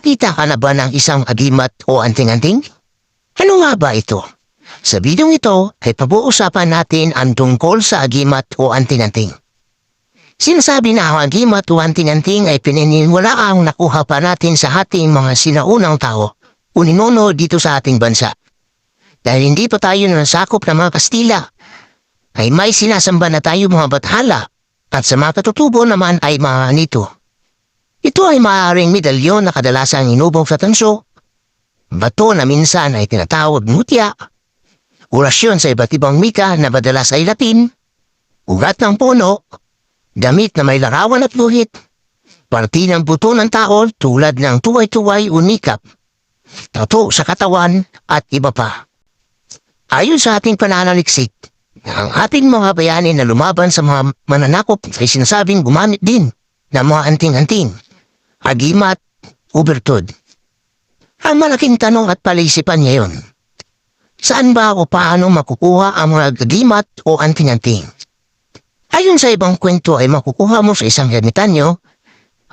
Nakakita ka na ba ng isang agimat o anting-anting? Ano nga ba ito? Sa bidyong ito ay pag-uusapan natin ang tungkol sa agimat o anting-anting. Sinasabi na ang agimat o anting-anting ay pininiwalaang nakuha pa natin sa ating mga sinaunang tao o ninuno dito sa ating bansa. Dahil hindi pa tayo nasakop ng mga Kastila, ay may sinasamba na tayo mga Bathala at sa mga katutubo naman ay mga nito. Ito ay maaaring medalyon na kadalasang inubog sa tanso, bato na minsan ay tinatawag mutya, orasyon sa iba't ibang wika na madalas ay Latin, ugat ng puno, damit na may larawan at guhit, parti ng buto ng tao tulad ng tuway-tuway o nikap, tato sa katawan at iba pa. Ayon sa ating pananaliksik, ang ating mga bayani na lumaban sa mga mananakop ay sinasabing gumamit din ng mga anting-anting, agimat, ubertud. Ang malaking tanong at palisipan ngayon, saan ba o paano makukuha ang mga agimat o anting-anting? Ayon sa ibang kwento ay makukuha mo sa isang ermitanyo,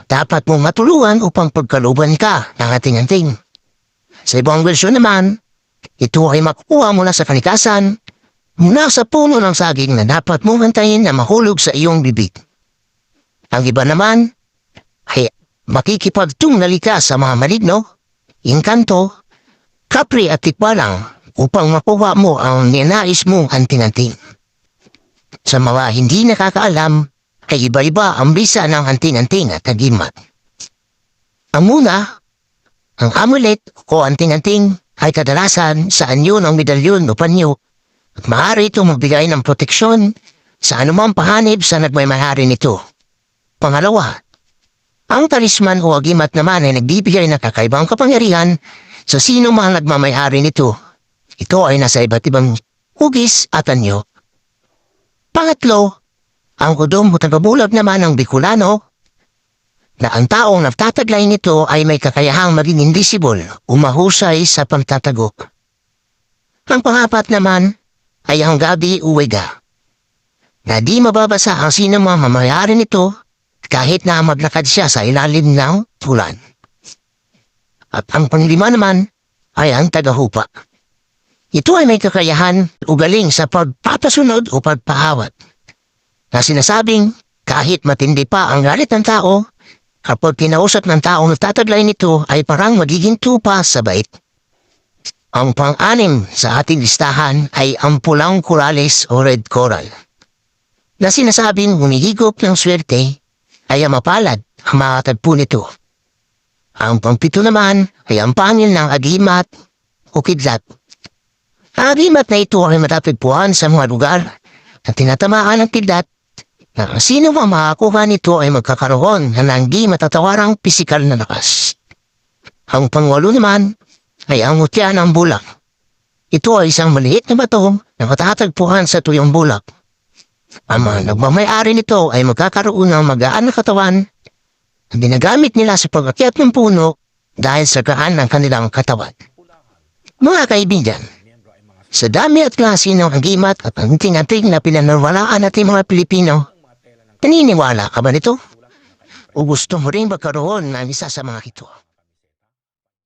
dapat mong matulungan upang pagkaluban ka ng anting-anting. Sa ibang bersyon naman, ito ay makukuha mula sa kalikasan, mula sa puno ng saging na dapat mong hantayin na mahulog sa iyong bibig. Ang iba naman ay makikipagtungnali ka sa mga maligno, inkanto, kapri at tikbalang upang makuha mo ang ninais mong anting-anting. Sa mga hindi nakakaalam, ay iba-iba ang bisa ng anting-anting at agimat. Ang muna, ang amulet o anting-anting ay kadalasan sa anyo ng medalyon o panyo at maaari itong magbigay ng proteksyon sa anumang pahanib sa nagmamahari nito. Pangalawa, ang talisman o agimat naman ay nagbibigay ng kakaibang kapangyarihan sa sino mang nagmamahari nito. Ito ay nasa iba't ibang hugis at anyo. Pangatlo, ang udom o tagabulag naman ng Bicolano na ang taong nagtataglay nito ay may kakayahang maging invisible o mahusay sa pagtatago. Ang pangapat naman ay ang gabi o wega, na di mababasa ang sino mang mamayari nito kahit na maglakad siya sa ilalim ng tulan. At ang panglima naman ay ang tagahupa. Ito ay may kakayahan o galing sa pagpapasunod o pagpahawat, na sinasabing kahit matindi pa ang galit ng tao, kapag kinausap ng taong nagtataglay nito ay parang magiging tupa sa bait. Ang pang-anim sa ating listahan ay ang pulang corales o red coral, na sinasabing humihigop ng swerte ay ang mapalad ang makatagpo nito. Ang pang-pito naman ay ang pangil ng agimat o kidlat. Ang agimat na ito ay matatagpuan sa mga lugar na tinatamaan ng kidlat, na ang sino mang makakuha nito ay magkakaroon ng di matatawarang pisikal na lakas. Ang pangwalo naman ay ang mutya ng bulak. Ito ay isang maliit na bato na matatagpuan sa tuyong bulak. Ang mga nagmamayari nito ay magkakaroon ng magaan na katawan na ginagamit nila sa pag-akyat ng puno dahil sa gaan ng kanilang katawan. Mga kaibigan, sa dami at klase ng agimat at anting-anting na pinananawalaan natin mga Pilipino, naniniwala ka ba nito? O gusto mo rin magkaroon ng isa sa mga ito?